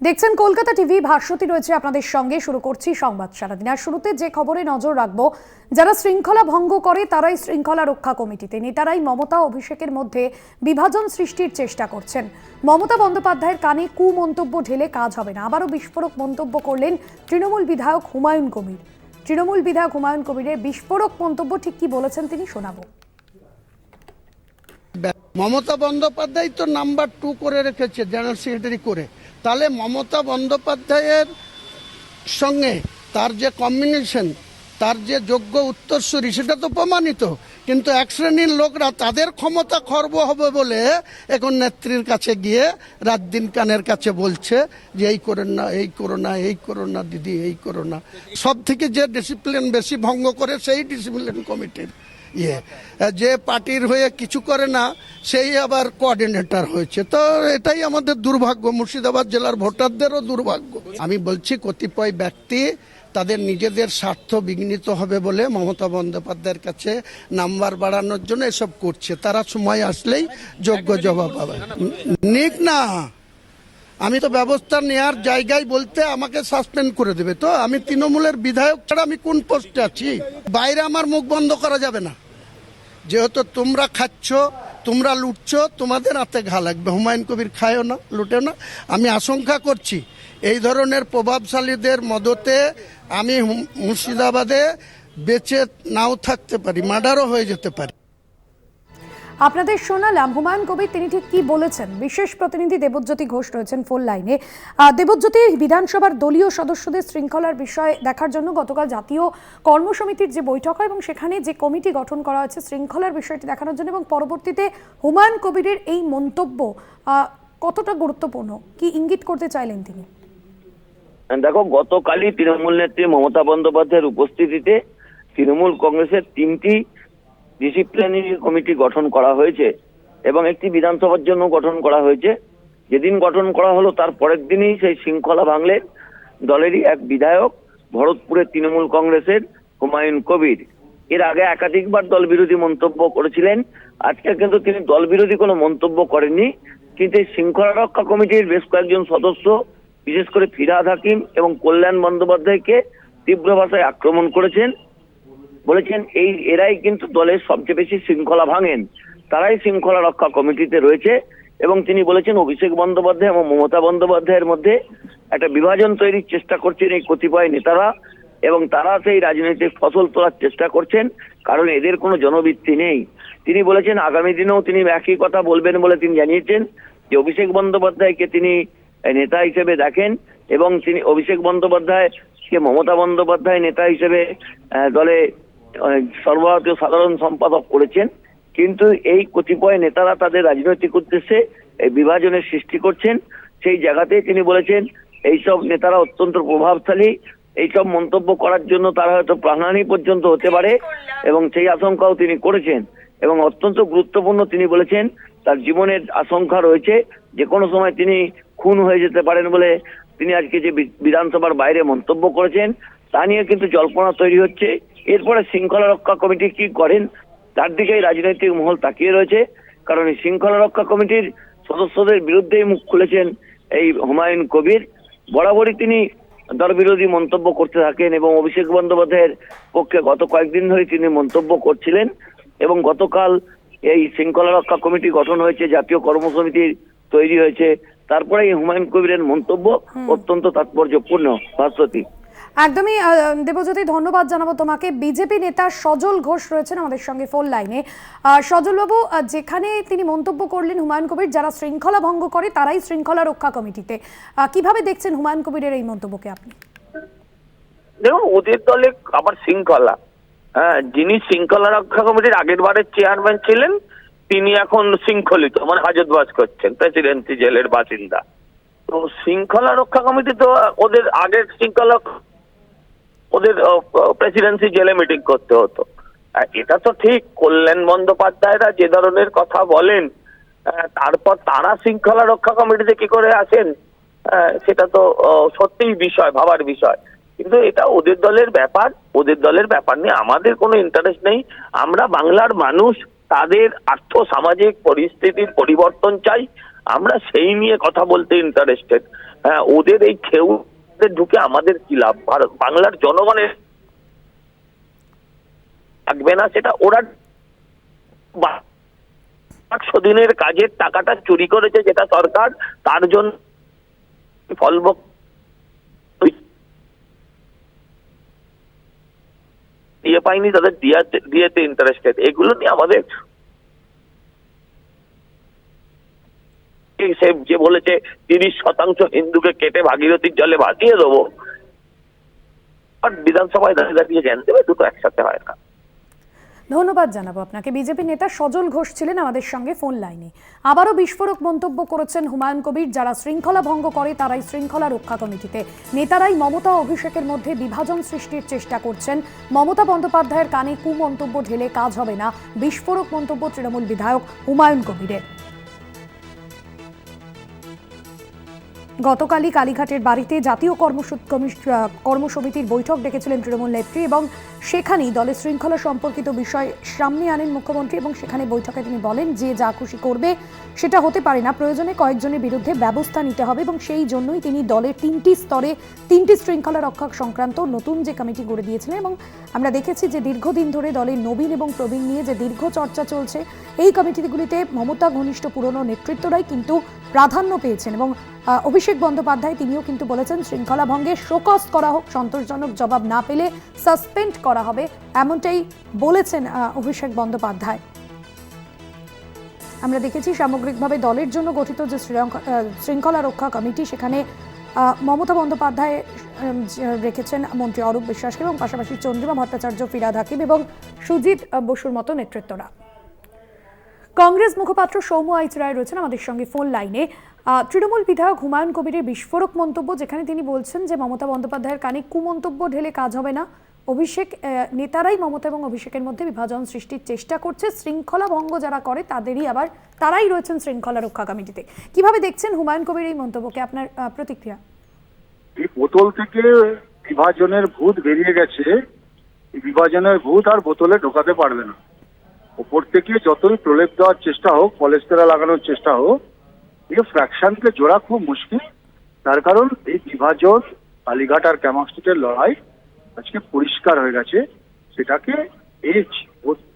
দেখছেন কলকাতা টিভি, ভাস্বতী রয়েছে আপনাদের সঙ্গে। শুরু করছি সংবাদ সারাদিন। আর শুরুতে যে খবরে নজর রাখবো, যারা শৃঙ্খলা ভঙ্গ করে তারাই শৃঙ্খলা রক্ষা কমিটিতে, নেতারাই মমতা অভিষেকের মধ্যে বিভাজন সৃষ্টির চেষ্টা করছেন। মমতা বন্দ্যোপাধ্যায়ের কানে কুমন্তব্য ঢেলে কাজ হবে না। আবারও বিস্ফোরক মন্তব্য করলেন তৃণমূল বিধায়ক হুমায়ুন কবির। তৃণমূল বিধায়ক হুমায়ুন কবিরের বিস্ফোরক মন্তব্য ঠিক কি বলেছেন তিনি শোনাবো। মমতা বন্দ্যোপাধ্যায় তো নাম্বার 2 করে রেখেছে, জেনারেল সেক্রেটারি করে। তাহলে মমতা বন্দ্যোপাধ্যায়ের সঙ্গে তার যে কম্বিনেশন, তার যে যোগ্য উত্তরসূরি, সেটা তো প্রমাণিত। কিন্তু এক শ্রেণীর লোকরা তাদের ক্ষমতা খর্ব হবে বলে এখন নেত্রীর কাছে গিয়ে রাত দিন কানের কাছে বলছে যে এই করেন না, এই করো না, এই করো না দিদি, এই করো না। সব থেকে যে ডিসিপ্লিন বেশি ভঙ্গ করে সেই ডিসিপ্লিন কমিটির যে পার্টির হয়ে কিছু করে না, সেই আবার কোঅর্ডিনেটর হয়েছে। তো এটাই আমাদের দুর্ভাগ্য, মুর্শিদাবাদ জেলার ভোটারদেরও দুর্ভাগ্য। আমি বলছি, কতিপয় ব্যক্তি তাদের নিজেদের স্বার্থ বিঘ্নিত হবে বলে মমতা বন্দ্যোপাধ্যায়ের কাছে নাম্বার বাড়ানোর জন্য এসব করছে। তারা সময় আসলেই যোগ্য জবাব পাবে। নিক না, আমি তো ব্যবস্থা নেওয়ার জায়গায় বলতে আমাকে সাসপেন্ড করে দেবে। তো আমি তৃণমূলের বিধায়ক ছাড়া আমি কোন পোস্টে আছি? বাইরে আমার মুখ বন্ধ করা যাবে না। যেহেতু তোমরা খাচ্ছ, তোমরা লুটছ, তোমাদের হাতে ঘা লাগবে। হুমায়ুন কবির খায়ও না, লুটেও না। আমি আশঙ্কা করছি এই ধরনের প্রভাবশালীদের মদতে আমি মুর্শিদাবাদে বেঁচে নাও থাকতে পারি, মার্ডারও হয়ে যেতে পারি। আপনাদের শোনালাম হুমায়ুন কবির তিনি ঠিক কি বলেছেন। বিশেষ প্রতিনিধি দেবজ্যোতি ঘোষ রয়েছেন ফোন লাইনে। দেবজ্যোতি, বিধানসভার দলীয় সদস্যদের শৃঙ্খলার বিষয় দেখার জন্য গতকাল জাতীয় কর্মসমিতির যে বৈঠক হয় এবং সেখানে যে কমিটি গঠন করা হয়েছে শৃঙ্খলার বিষয়টি দেখানোর জন্য, এবং পরবর্তীতে হুমায়ুন কবিরের এই মন্তব্য কতটা গুরুত্বপূর্ণ, কি ইঙ্গিত করতে চাইলেন তিনি? দেখো, গতকালই তৃণমূল নেত্রী মমতা বন্দ্যোপাধ্যায়ের উপস্থিতিতে তৃণমূল কংগ্রেসের 3টি ডিসিপ্লিনারি কমিটি গঠন করা হয়েছে এবং একটি বিধানসভার জন্য গঠন করা হয়েছে। যেদিন গঠন করা হলো তার পরের দিনই সেই শৃঙ্খলা ভাঙলেন দলেরই এক বিধায়ক, ভরতপুরের তৃণমূল কংগ্রেসের হুমায়ুন কবির। এর আগে একাধিকবার দল বিরোধী মন্তব্য করেছিলেন। আজকে কিন্তু তিনি দল বিরোধী কোনো মন্তব্য করেননি, কিন্তু এই শৃঙ্খলা রক্ষা কমিটির বেশ কয়েকজন সদস্য, বিশেষ করে ফিরহাদ হাকিম এবং কল্যাণ বন্দ্যোপাধ্যায়কে তীব্র ভাষায় আক্রমণ করেছেন। বলেছেন এরাই কিন্তু দলের সবচেয়ে বেশি শৃঙ্খলা ভাঙেন, তারাই শৃঙ্খলা রক্ষা কমিটিতে রয়েছে। এবং তিনি বলেছেন অভিষেক বন্দ্যোপাধ্যায় এবং মমতা বন্দ্যোপাধ্যায়ের মধ্যে একটা বিভাজন তৈরির চেষ্টা করছেন এই কতিপয় নেতারা, এবং তারা সেই রাজনৈতিক ফসল তোলার চেষ্টা করছেন, কারণ এদের কোনো জনভিত্তি নেই। তিনি বলেছেন আগামী দিনেও তিনি একই কথা বলবেন বলে তিনি জানিয়েছেন যে অভিষেক বন্দ্যোপাধ্যায়কে তিনি নেতা হিসেবে দেখেন এবং তিনি অভিষেক বন্দ্যোপাধ্যায়কে মমতা বন্দ্যোপাধ্যায় নেতা হিসেবে দলে সর্বভারতীয় সাধারণ সম্পাদক করেছেন। কিন্তু এই কতিপয় নেতারা তাদের রাজনৈতিক উদ্দেশ্যে এই বিভাজনের সৃষ্টি করছেন। সেই জায়গাতেই তিনি বলেছেন এইসব নেতারা অত্যন্ত প্রভাবশালী, এইসব মন্তব্য করার জন্য তারা হয়তো প্রাণহানি পর্যন্ত হতে পারে, এবং সেই আশঙ্কাও তিনি করেছেন। এবং অত্যন্ত গুরুত্বপূর্ণ, তিনি বলেছেন তার জীবনের আশঙ্কা রয়েছে, যে কোনো সময় তিনি খুন হয়ে যেতে পারেন বলে তিনি আজকে যে বিধানসভার বাইরে মন্তব্য করেছেন তা নিয়ে কিন্তু জল্পনা তৈরি হচ্ছে। এরপরে শৃঙ্খলা রক্ষা কমিটি কি করেন তার দিকেই রাজনৈতিক মহল তাকিয়ে রয়েছে, কারণ এই শৃঙ্খলা রক্ষা কমিটির সদস্যদের বিরুদ্ধেই মুখ খুলেছেন এই হুমায়ুন কবির। বরাবরই তিনি দল বিরোধী মন্তব্য করতে থাকেন এবং অভিষেক বন্দ্যোপাধ্যায়ের পক্ষে গত কয়েকদিন ধরে তিনি মন্তব্য করছিলেন। এবং গতকাল এই শৃঙ্খলা রক্ষা কমিটি গঠন হয়েছে, জাতীয় কর্মসমিতি তৈরি হয়েছে, তারপরে এই হুমায়ুন কবিরের মন্তব্য অত্যন্ত তাৎপর্যপূর্ণ। ভাস্বতী, একদমই। দেবজ্যোতি, ধন্যবাদ জানাবো তোমাকে। বিজেপি নেতা সজল ঘোষ রয়েছেন আমাদের সঙ্গে ফোন লাইনে। সজল বাবু, যেখানে তিনি মন্তব্য করলেন হুমায়ুন কবির যারা শৃঙ্খলা ভঙ্গ করে তারাই শৃঙ্খলা রক্ষা কমিটিতে, কিভাবে দেখছেন হুমায়ুন কবিরের এই মন্তব্যকে আপনি? দেখুন, ওদের দলে আবার শৃঙ্খলা, যিনি শৃঙ্খলা রক্ষা কমিটির আগের বারের চেয়ারম্যান ছিলেন তিনি এখন শৃঙ্খলিত মানে হাজতবাস করছেন, প্রেসিডেন্সি জেলের বাসিন্দা। তো শৃঙ্খলা রক্ষা কমিটি তো ওদের আগের শৃঙ্খলা, ওদের প্রেসিডেন্সি জেলে মিটিং করতে হতো। এটা তো ঠিক, কল্যাণ বন্দ্যোপাধ্যায়রা যে ধরনের কথা বলেন তারপর তারা শৃঙ্খলা রক্ষা কমিটিতে কি করে আসেন, সেটা তো সত্যিই বিষয়, ভাবার বিষয়। কিন্তু এটা ওদের দলের ব্যাপার, ওদের দলের ব্যাপার নিয়ে আমাদের কোনো ইন্টারেস্ট নেই। আমরা বাংলার মানুষ, তাদের আর্থ সামাজিক পরিস্থিতির পরিবর্তন চাই। আমরা সেই নিয়ে কথা বলতে ইন্টারেস্টেড। হ্যাঁ, ওদের এই খেউ ঢুকে আমাদের কি লাভ? বাংলার জনগণের থাকবে না, সেটা ওরা 100 দিনের কাজের টাকাটা চুরি করেছে যেটা সরকার, তার জন্য ফলভোগ দিয়ে পাইনি, তাদের দিয়েতে ইন্টারেস্টেড। এগুলো নিয়ে আমাদের সে যে বলেছে 30% হিন্দুকে কেটে ভাগীরথীর জলে ভাসিয়ে দেবো, আর বিধানসভায় দাঁড়িয়ে জ্ঞান দেবে, দুটো একসাথে হয় না। ধন্যবাদ জানাবো আপনাকে। বিজেপি নেতা সজল ঘোষ ছিলেন আমাদের সঙ্গে ফোন লাইনে। আবারও বিস্ফোরক মন্তব্য করেছেন হুমায়ুন কবির, যারা শৃঙ্খলা ভঙ্গ করে তারাই শৃঙ্খলা রক্ষা কমিটিতে, নেতারাই মমতা অভিষেকের মধ্যে বিভাজন সৃষ্টির চেষ্টা করছেন, মমতা বন্দ্যোপাধ্যায়ের কানে কুমন্তব্য ঢেলে কাজ হবে না, বিস্ফোরক মন্তব্য তৃণমূল বিধায়ক হুমায়ুন কবিরের। গতকালই কালীঘাটের বাড়িতে জাতীয় কর্মসমিতির বৈঠক ডেকেছিলেন তৃণমূল নেত্রী এবং সেখানেই দলের শৃঙ্খলা সম্পর্কিত বিষয় সামনে আনেন মুখ্যমন্ত্রী এবং সেখানে বৈঠকে তিনি বলেন যে যা খুশি করবে সেটা হতে পারে না, প্রয়োজনে কয়েকজনের বিরুদ্ধে ব্যবস্থা নিতে হবে এবং সেই জন্যই তিনি দলের 3টি স্তরে 3টি শৃঙ্খলা রক্ষা সংক্রান্ত নতুন যে কমিটি গড়ে দিয়েছিলেন। এবং আমরা দেখেছি যে দীর্ঘদিন ধরে দলের নবীন এবং প্রবীণ নিয়ে যে দীর্ঘ চর্চা চলছে, এই কমিটিগুলিতে মমতা ঘনিষ্ঠ পুরনো নেতৃত্বরাই কিন্তু প্রাধান্য পেয়েছেন এবং অভিষেক বন্দ্যোপাধ্যায় তিনিও কিন্তু বলেছেন শৃঙ্খলা ভঙ্গে শোকজ করা হোক, সন্তোষজনক জবাব না পেলে সাসপেন্ড করা হবে, এমনটাই বলেছেন অভিষেক বন্দ্যোপাধ্যায়। আমরা দেখেছি সামগ্রিকভাবে দলের জন্য গঠিত যে শৃঙ্খলা রক্ষা কমিটি, সেখানে মমতা বন্দ্যোপাধ্যায় রেখেছেন মন্ত্রী অরূপ বিশ্বাসকে এবং পাশাপাশি চন্দ্রিমা ভট্টাচার্য, ফিরহাদ হাকিম এবং সুজিত বসুর মতো নেতৃত্বরা। কংগ্রেস মুখপাত্র সৌম্য আইচ রায় রয়েছেন আমাদের সঙ্গে ফোন লাইনে। তৃণমূল বিধায়ক হুমায়ুন কবিরের বিস্ফোরক মন্তব্য, যেখানে তিনি বলছেন যে মমতা বন্দ্যোপাধ্যায়ের কানে কুমন্তব্য ঢেলে কাজ হবে না, অভিষেক নেতারাই মমতা এবং অভিষেকের মধ্যে বিভাজন সৃষ্টির চেষ্টা করছে, শৃঙ্খলা ভঙ্গ যারা করে তারাই রয়েছেন শৃঙ্খলা রক্ষা কমিটিতে। কিভাবে দেখছেন হুমায়ুন কবির এই মন্তব্যকে, আপনার প্রতিক্রিয়া? এই বোতল থেকে বিভাজনের ভূত বেরিয়ে গেছে, বিভাজনের ভূত আর বোতলে ঢোকাতে পারবে না। ওপর থেকে যতই প্রলেপ দেওয়ার চেষ্টা হোক, পলেস্তেরা লাগানোর চেষ্টা হোক, এই ফ্র্যাকশনকে জোড়া খুব মুশকিল। তার কারণ এই বিভাজন, কালীঘাট আর ক্যামাক স্ট্রিটের লড়াই আজকে পরিষ্কার হয়ে গেছে, সেটাকে এই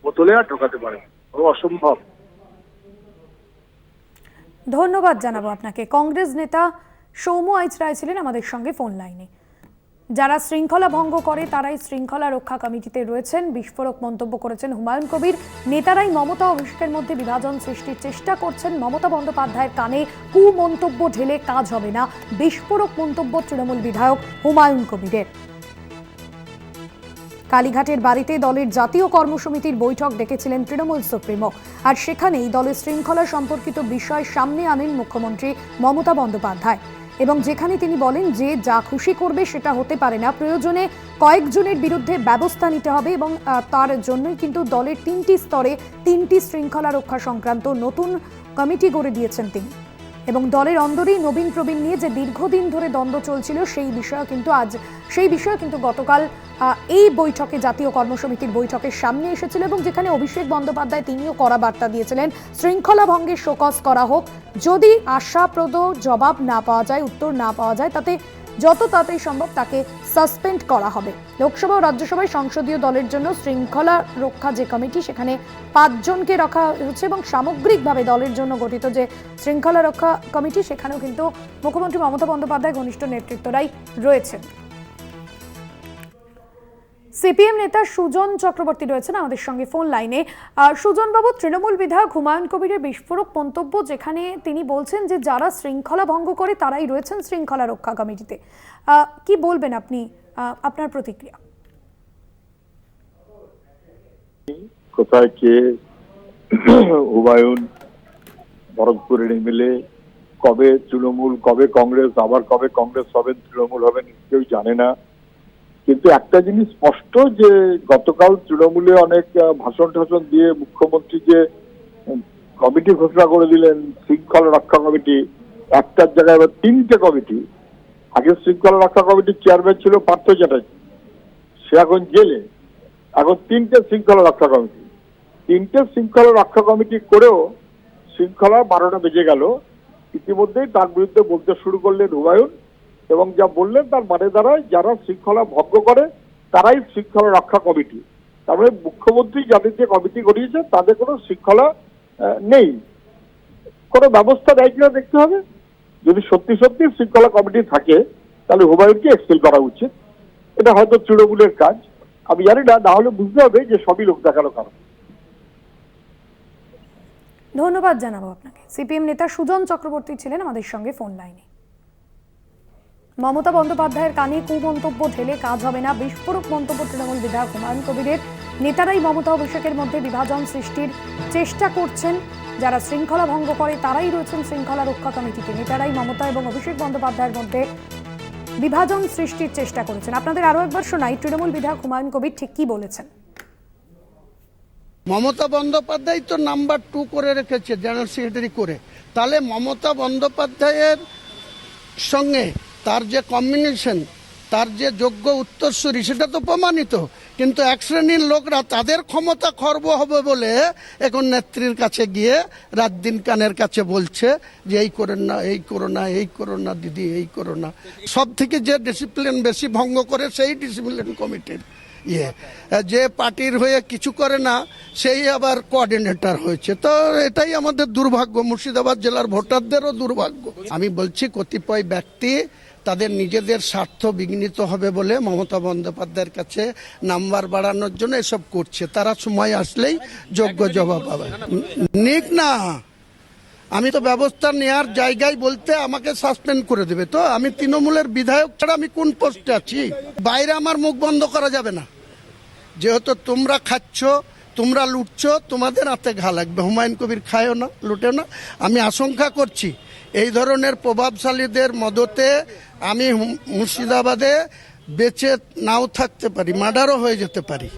বোতলে আর ঢোকাতে পারে অসম্ভব। ধন্যবাদ জানাবো আপনাকে। কংগ্রেস নেতা সৌম্য আইচ রায় ছিলেন আমাদের সঙ্গে ফোন লাইনে। যারা শৃঙ্খলা ভঙ্গ করে তারাই শৃঙ্খলা রক্ষা কমিটিতে রয়েছেন, বিস্ফোরক মন্তব্য করেছেন হুমায়ুন কবির, নেতারাই মমতা অভিষেকের মধ্যে বিভাজন সৃষ্টির চেষ্টা করছেন, মমতা বন্দ্যোপাধ্যায়ের কানে কুমন্তব্য ঢেলে কাজ হবে না, বিস্ফোরক মন্তব্য তৃণমূল বিধায়ক হুমায়ুন কবিরের। কালীঘাটের বাড়িতে দলের জাতীয় কর্মসমিতির বৈঠক ডেকেছিলেন তৃণমূল সুপ্রিমো, আর সেখানেই দলের শৃঙ্খলা সম্পর্কিত বিষয় সামনে আনেন মুখ্যমন্ত্রী মমতা বন্দ্যোপাধ্যায় এবং যেখানে তিনি বলেন যে যা খুশি করবে সেটা হতে পারে না, প্রয়োজনে কয়েকজনের বিরুদ্ধে ব্যবস্থা নিতে হবে এবং তার জন্যই কিন্তু দলের 3টি স্তরে 3টি শৃঙ্খলা রক্ষা সংক্রান্ত নতুন কমিটি গড়ে দিয়েছেন তিনি। এবং দলের অন্দরেই নবীন প্রবীণ নিয়ে যে দীর্ঘদিন ধরে দ্বন্দ্ব চলছিল সেই বিষয়ে কিন্তু গতকাল এই বৈঠকে, জাতীয় কর্মসমিতির বৈঠকের সামনে এসেছিল এবং যেখানে অভিষেক বন্দ্যোপাধ্যায় তিনিও কড়া বার্তা দিয়েছিলেন, শৃঙ্খলা ভঙ্গের শোকজ করা হোক, যদি আশাপ্রদ জবাব না পাওয়া যায়, উত্তর না পাওয়া যায়, তাতে যত তাড়াতাড়ি সম্ভব তাকে সাসপেন্ড করা হবে। লোকসভা ও রাজ্যসভায় সংসদীয় দলের জন্য শৃঙ্খলা রক্ষা যে কমিটি, সেখানে 5 জনকে রাখা হচ্ছে এবং সামগ্রিকভাবে দলের জন্য গঠিত যে শৃঙ্খলা রক্ষা কমিটি, সেখানেও কিন্তু মুখ্যমন্ত্রী মমতা বন্দ্যোপাধ্যায় ঘনিষ্ঠ নেতৃত্বরাই রয়েছেন। সিপিএম নেতা সুজন চক্রবর্তী রয়েছেন আমাদের সঙ্গে ফোন লাইনে। সুজন বাবু, তৃণমূল বিধায়ক হুমায়ুন কবিরের বিস্ফোরক মন্তব্য, যেখানে তিনি বলছেন যে যারা শৃঙ্খলা ভঙ্গ করে তারাই রয়েছেন শৃঙ্খলা রক্ষা কমিটিতে, কি বলবেন আপনি, আপনার প্রতিক্রিয়া? কোথায় কে হুমায়ুন, ভরতপুরের এমএলএ, কবে তৃণমূল, কবে কংগ্রেস, আবার কবে কংগ্রেস হবেন তৃণমূল হবেন কেউ জানে না। কিন্তু একটা জিনিস স্পষ্ট যে গতকাল তৃণমূলে অনেক ভাষণ টাষণ দিয়ে মুখ্যমন্ত্রী যে কমিটি ঘোষণা করে দিলেন, শৃঙ্খলা রক্ষা কমিটি, একটার জায়গায় এবার 3টে কমিটি। আগে শৃঙ্খলা রক্ষা কমিটির চেয়ারম্যান ছিল পার্থ চ্যাটার্জি, সে এখন জেলে, এখন 3টে শৃঙ্খলা রক্ষা কমিটি। 3টে শৃঙ্খলা রক্ষা কমিটি করেও শৃঙ্খলা 12টা বেজে গেল, ইতিমধ্যেই তার বিরুদ্ধে বলতে শুরু করলেন হুমায়ুন, এবং যা বললেন তার মানে দাঁড়ায় যারা শৃঙ্খলা ভঙ্গ করে তারাই শৃঙ্খলা রক্ষা কমিটি। তার মানে মুখ্যমন্ত্রী যাদের যে কমিটি গড়িয়েছে তাদের কোনো শৃঙ্খলা নেই, কোনো ব্যবস্থা নেয় কিনা দেখতে হবে। যদি সত্যি সত্যি শৃঙ্খলা কমিটি থাকে তাহলে হুমায়ুনকে এক্সপেল করা উচিত। এটা হয়তো তৃণমূলের কাজ, আমি জানি না, না হলে বুঝতে হবে যে সবই লোক দেখানো কারণ। ধন্যবাদ জানাবো আপনাকে। সিপিএম নেতা সুজন চক্রবর্তী ছিলেন আমাদের সঙ্গে ফোন লাইনে। মমতা বন্দ্যোপাধ্যায়ের কানে কুমন্তব্য ঢেলে কাজ হবে না, বিস্ফোরক মন্তব্য তৃণমূল বিধায়ক হুমায়ুন কবিরের। নেতারাই মমতা অভিষেকের মধ্যে বিভাজন সৃষ্টির চেষ্টা করছেন, যারা শৃঙ্খলা ভঙ্গ করে তারাই রয়েছেন শৃঙ্খলা রক্ষা কমিটিতে। নেতারাই মমতা এবং অভিষেক বন্দ্যোপাধ্যায়ের মধ্যে বিভাজন সৃষ্টির চেষ্টা করেছেন। আপনাদের আরো একবার শোনাই তৃণমূল বিধায়ক হুমায়ুন কবির ঠিক কি বলেছেন। মমতা বন্দ্যোপাধ্যায় তো নাম্বার 2 করে রেখেছে জেনারেল সেক্রেটারি করে, তাহলে মমতা বন্দ্যোপাধ্যায়ের সঙ্গে তার যে কম্বিনেশন, তার যে যোগ্য উত্তরসূরি সেটা তো প্রমাণিত। কিন্তু এক শ্রেণীর লোকরা তাদের ক্ষমতা খর্ব হবে বলে এখন নেত্রীর কাছে গিয়ে রাত দিন কানের কাছে বলছে যে এই করেন না, এই করো না, এই করো না দিদি, এই করো না। সব থেকে যে ডিসিপ্লিন বেশি ভঙ্গ করে সেই ডিসিপ্লিন কমিটির যে পার্টির হয়ে কিছু করে না সেই আবার কোঅর্ডিনেটর হয়েছে। তো এটাই আমাদের দুর্ভাগ্য, মুর্শিদাবাদ জেলার ভোটারদেরও দুর্ভাগ্য। আমি বলছি কতিপয় ব্যক্তি তাদের নিজেদের স্বার্থ বিঘ্নিত হবে বলে মমতা বন্দ্যোপাধ্যায়ের কাছে নাম্বার বাড়ানোর জন্য এসব করছে। তারা সময় আসলেই যোগ্য জবাব পাবে। নিক না, আমি তো ব্যবস্থা নেওয়ার জায়গায় বলতে আমাকে সাসপেন্ড করে দেবে। তো আমি তৃণমূলের বিধায়ক ছাড়া আমি কোন পোস্টে আছি? বাইরে আমার মুখ বন্ধ করা যাবে না। যেহেতু তোমরা খাচ্ছ, তোমরা লুটছো, তোমাদের হাতে ঘা লাগবে। হুমায়ুন কবির খায়ও না, লুটেও না। আমি আশঙ্কা করছি এই ধরনের প্রভাবশালীদের মদতে আমি মুর্শিদাবাদে বেঁচে নাও থাকতে পারি, মার্ডারও হয়ে যেতে পারি।